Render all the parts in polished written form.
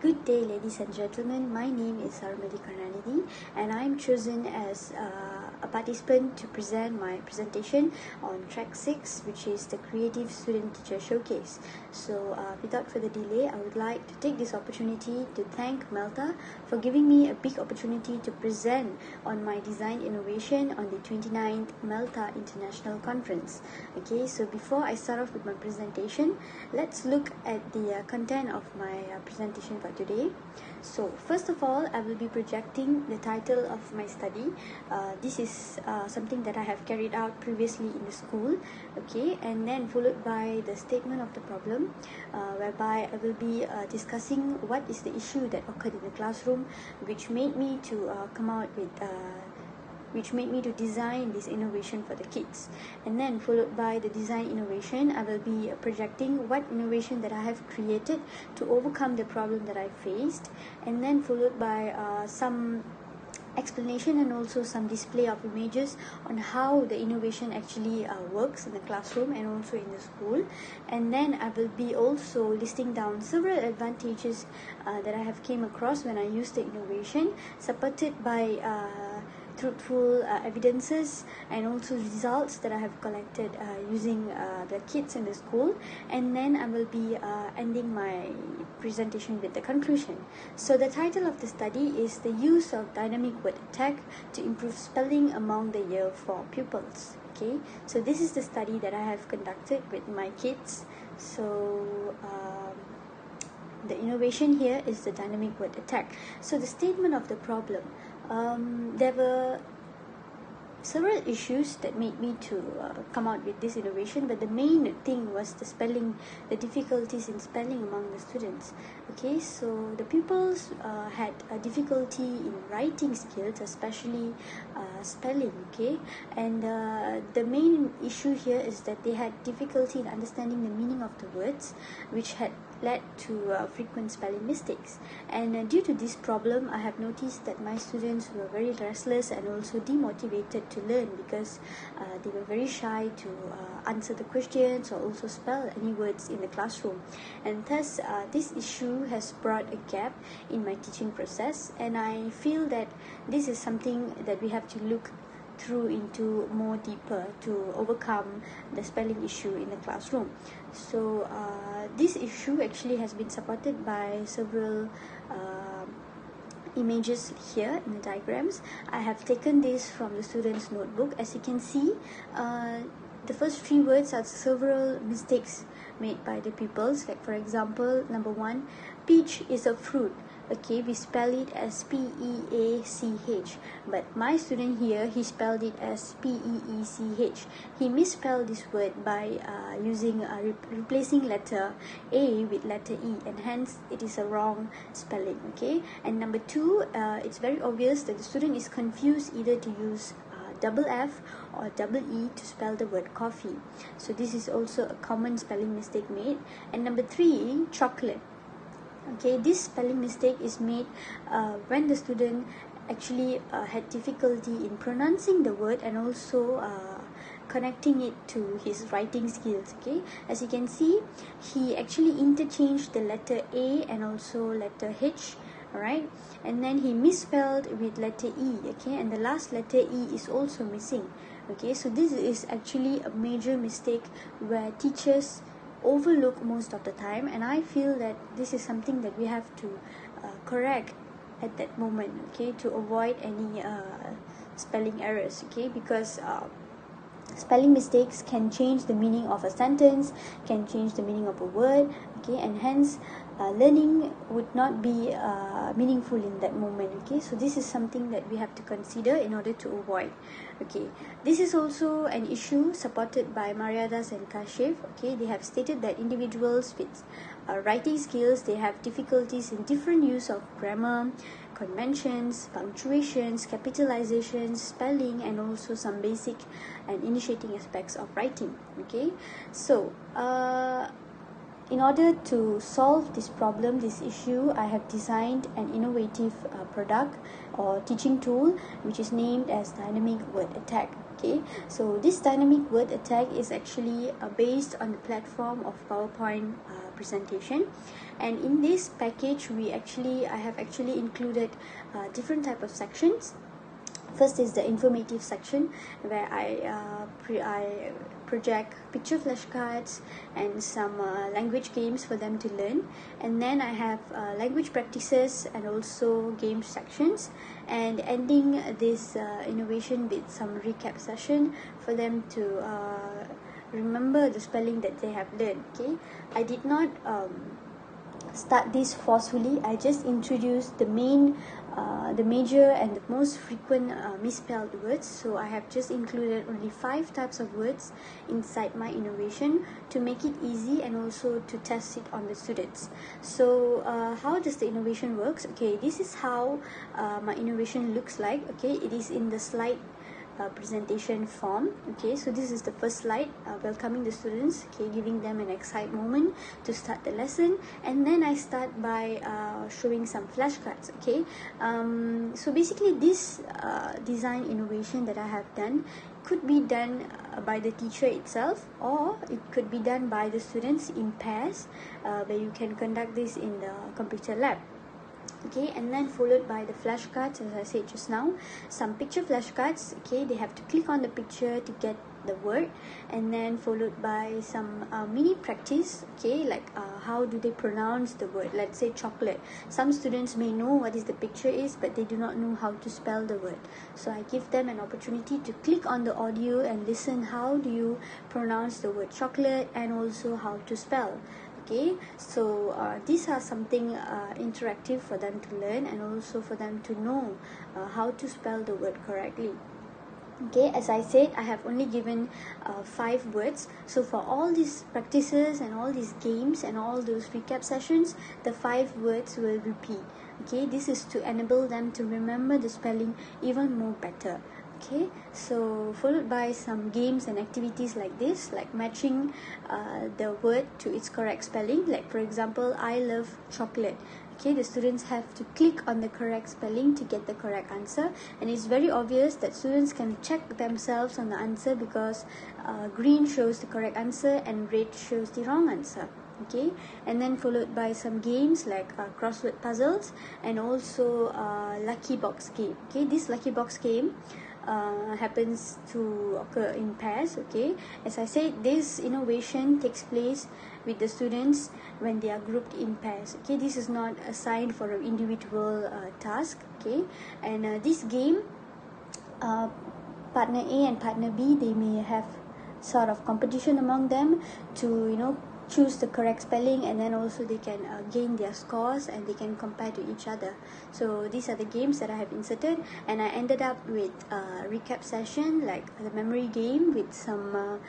Good day, ladies and gentlemen. My name is Sarmadi Karnanidhi, and I am chosen as a participant to present my presentation on track 6, which is the Creative Student Teacher Showcase. So without further delay, I would like to take this opportunity to thank Melta for giving me a big opportunity to present on my design innovation on the 29th Melta International Conference. Okay, so before I start off with my presentation, let's look at the content of my presentation for today. So first of all, I will be projecting the title of my study. This is something that I have carried out previously in the school, okay, and then followed by the statement of the problem, whereby I will be discussing what is the issue that occurred in the classroom, which made me to design this innovation for the kids. And then followed by the design innovation, I will be projecting what innovation that I have created to overcome the problem that I faced, and then followed by some explanation and also some display of images on how the innovation actually works in the classroom and also in the school. And then I will be also listing down several advantages that I have came across when I used the innovation, supported by truthful evidences and also results that I have collected using the kids in the school. And then I will be ending my presentation with the conclusion. So the title of the study is the use of dynamic word attack to improve spelling among the year 4 pupils. Okay, so this is the study that I have conducted with my kids. So the innovation here is the dynamic word attack. So the statement of the problem, there were several issues that made me to come out with this innovation, but the main thing was the spelling, the difficulties in spelling among the students. Okay, so the pupils had a difficulty in writing skills, especially spelling. Okay, and the main issue here is that they had difficulty in understanding the meaning of the words, which had led to frequent spelling mistakes. And due to this problem, I have noticed that my students were very restless and also demotivated to learn, because they were very shy to answer the questions or also spell any words in the classroom. And thus this issue has brought a gap in my teaching process, and I feel that this is something that we have to look through into more deeper to overcome the spelling issue in the classroom. So this issue actually has been supported by several images here in the diagrams. I have taken this from the students' notebook. As you can see, the first 3 words are several mistakes made by the pupils. Like for example, number 1, peach is a fruit. Okay, we spell it as P-E-A-C-H, but my student here, he spelled it as P-E-E-C-H. He misspelled this word by replacing letter A with letter E, and hence it is a wrong spelling. Okay, and number 2, it's very obvious that the student is confused either to use double F or double E to spell the word coffee. So this is also a common spelling mistake made. And number 3, chocolate. Okay, this spelling mistake is made when the student actually had difficulty in pronouncing the word and also connecting it to his writing skills. Okay, as you can see, he actually interchanged the letter A and also letter H. Alright, and then he misspelled with letter E. Okay, and the last letter E is also missing. Okay, so this is actually a major mistake where teachers overlook most of the time, and I feel that this is something that we have to correct at that moment, okay, to avoid any spelling errors. Okay, because spelling mistakes can change the meaning of a sentence, can change the meaning of a word. Okay, and hence learning would not be meaningful in that moment. Okay, so this is something that we have to consider in order to avoid. Okay, this is also an issue supported by Mariadas and Kashif. Okay, they have stated that individuals with writing skills, they have difficulties in different use of grammar, conventions, punctuations, capitalizations, spelling, and also some basic and initiating aspects of writing. Okay, so in order to solve this problem, this issue, I have designed an innovative product or teaching tool which is named as Dynamic Word Attack. Okay, so this dynamic word attack is actually based on the platform of PowerPoint presentation, and in this package I have actually included different type of sections. First is the informative section, where I project picture flashcards and some language games for them to learn. And then I have language practices and also game sections, and ending this innovation with some recap session for them to remember the spelling that they have learned. Okay, I did not start this forcefully. I just introduced the major and the most frequent misspelled words. So I have just included only 5 types of words inside my innovation to make it easy and also to test it on the students. So how does the innovation works? Okay, this is how my innovation looks like. Okay, it is in the slide presentation form. Okay, so this is the first slide, welcoming the students, okay, giving them an exciting moment to start the lesson. And then I start by showing some flashcards. Okay, so basically this design innovation that I have done could be done by the teacher itself, or it could be done by the students in pairs, where you can conduct this in the computer lab. Okay, and then followed by the flashcards, as I said just now, some picture flashcards. Okay, they have to click on the picture to get the word, and then followed by some mini practice. Okay, like how do they pronounce the word? Let's say chocolate. Some students may know what is the picture is, but they do not know how to spell the word. So I give them an opportunity to click on the audio and listen how do you pronounce the word chocolate, and also how to spell. Okay, so these are something interactive for them to learn, and also for them to know how to spell the word correctly. Okay, as I said, I have only given 5 words. So for all these practices and all these games and all those recap sessions, the 5 words will repeat. Okay, this is to enable them to remember the spelling even more better. Okay, so followed by some games and activities like this, like matching the word to its correct spelling. Like for example, I love chocolate. Okay, the students have to click on the correct spelling to get the correct answer, and it's very obvious that students can check themselves on the answer, because green shows the correct answer and red shows the wrong answer. Okay, and then followed by some games like crossword puzzles, and also lucky box game. Okay, this lucky box game happens to occur in pairs. Okay, as I said, this innovation takes place with the students when they are grouped in pairs. Okay, this is not assigned for an individual task. Okay, and this game, partner A and partner B, they may have sort of competition among them to choose the correct spelling, and then also they can gain their scores, and they can compare to each other. So these are the games that I have inserted, and I ended up with a recap session like the memory game with some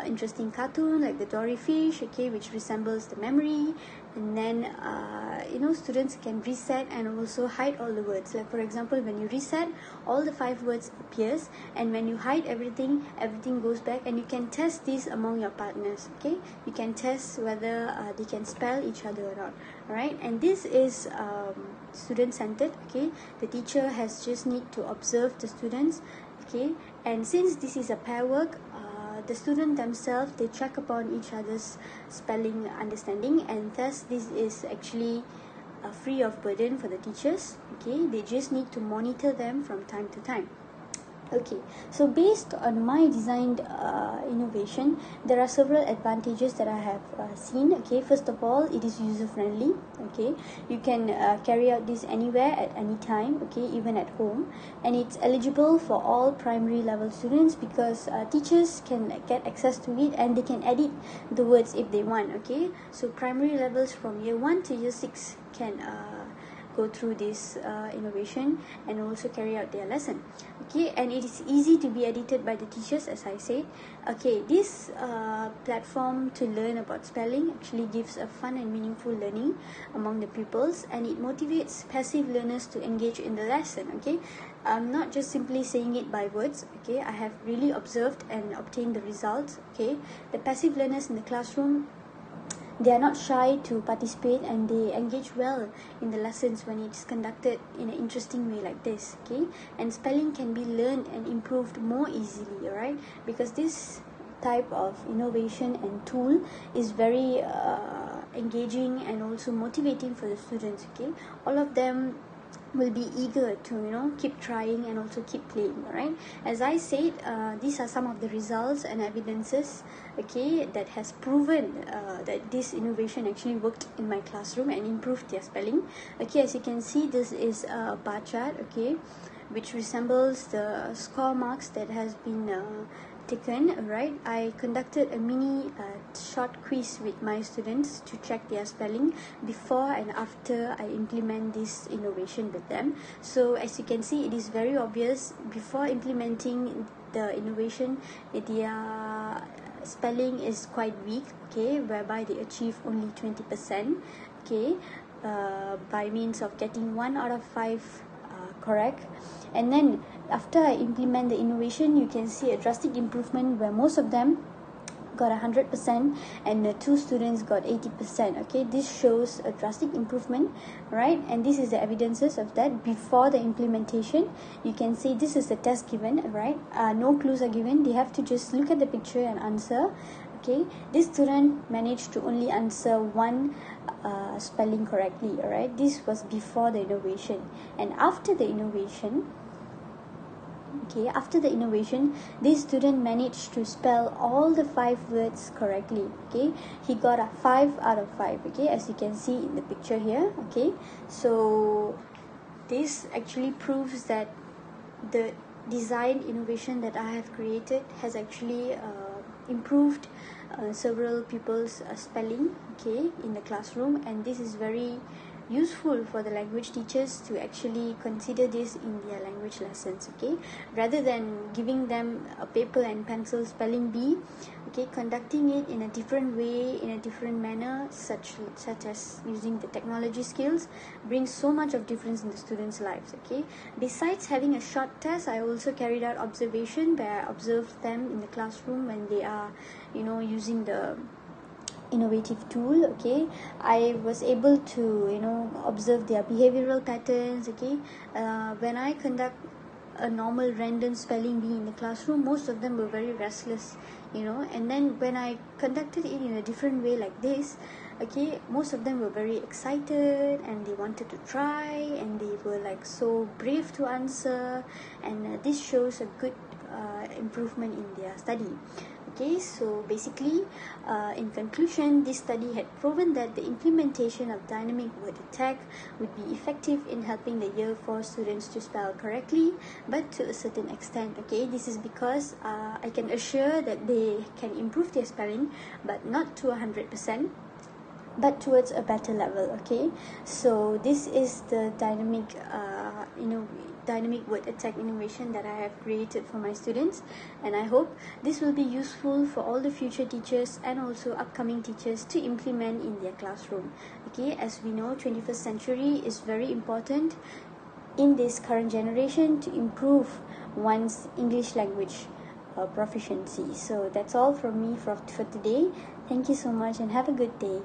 interesting cartoon like the Dory fish, okay, which resembles the memory. And then students can reset and also hide all the words. Like for example, when you reset, all the 5 words appears, and when you hide everything goes back, and you can test this among your partners. Okay, you can test whether they can spell each other or not. Alright, and this is student centered. Okay, the teacher has just need to observe the students. Okay, and since this is a pair work, the student themselves, they check upon each other's spelling understanding, and thus this is actually free of burden for the teachers. Okay, they just need to monitor them from time to time. Okay, so based on my designed innovation, there are several advantages that I have seen. Okay, first of all, it is user friendly. Okay, you can carry out this anywhere at any time. Okay, even at home, and it's eligible for all primary level students, because teachers can get access to it, and they can edit the words if they want. Okay, so primary levels from year 1 to year 6 can go through this innovation and also carry out their lesson. Okay, and it is easy to be edited by the teachers, as I said. Okay, this platform to learn about spelling actually gives a fun and meaningful learning among the pupils, and it motivates passive learners to engage in the lesson. Okay, I'm not just simply saying it by words. Okay, I have really observed and obtained the results. Okay, the passive learners in the classroom, they are not shy to participate, and they engage well in the lessons when it's conducted in an interesting way like this. Okay, and spelling can be learned and improved more easily, right? Because this type of innovation and tool is very engaging and also motivating for the students. Okay, all of them will be eager to keep trying and also keep playing. All right, as I said, these are some of the results and evidences, okay, that has proven that this innovation actually worked in my classroom and improved their spelling. Okay, as you can see, this is a bar chart, okay, which resembles the score marks that has been taken. Right, I conducted a mini short quiz with my students to check their spelling before and after I implement this innovation with them. So as you can see, it is very obvious before implementing the innovation, their spelling is quite weak, okay, whereby they achieve only 20%, okay, by means of getting 1 out of 5 correct. And then after I implement the innovation, you can see a drastic improvement where most of them got 100% and the 2 students got 80%. Okay, this shows a drastic improvement, right? And this is the evidences of that before the implementation. You can see this is the test given, right? No clues are given. They have to just look at the picture and answer. Okay, this student managed to only answer one spelling correctly. All right, this was before the innovation. And after the innovation, okay, after the innovation, this student managed to spell all the 5 words correctly. Okay, he got a 5 out of 5. Okay, as you can see in the picture here. Okay, so this actually proves that the design innovation that I have created has actually improved several people's spelling, okay, in the classroom. And this is very useful for the language teachers to actually consider this in their language lessons, okay, rather than giving them a paper and pencil spelling bee. Okay, conducting it in a different way, in a different manner, such as using the technology skills, brings so much of difference in the students' lives. Okay, besides having a short test, I also carried out observation where I observed them in the classroom when they are using the innovative tool. Okay, I was able to observe their behavioral patterns. Okay, when I conduct a normal random spelling bee in the classroom, most of them were very restless, and then when I conducted it in a different way like this, okay, most of them were very excited and they wanted to try and they were like so brave to answer, and this shows a good improvement in their study. Okay, so basically, in conclusion, this study had proven that the implementation of dynamic word attack would be effective in helping the year 4 students to spell correctly, but to a certain extent. Okay, this is because I can assure that they can improve their spelling, but not to 100%, but towards a better level. Okay, so this is the dynamic dynamic word attack innovation that I have created for my students, and I hope this will be useful for all the future teachers and also upcoming teachers to implement in their classroom. Okay, as we know, 21st century is very important in this current generation to improve one's English language proficiency. So that's all from me for today. Thank you so much and have a good day.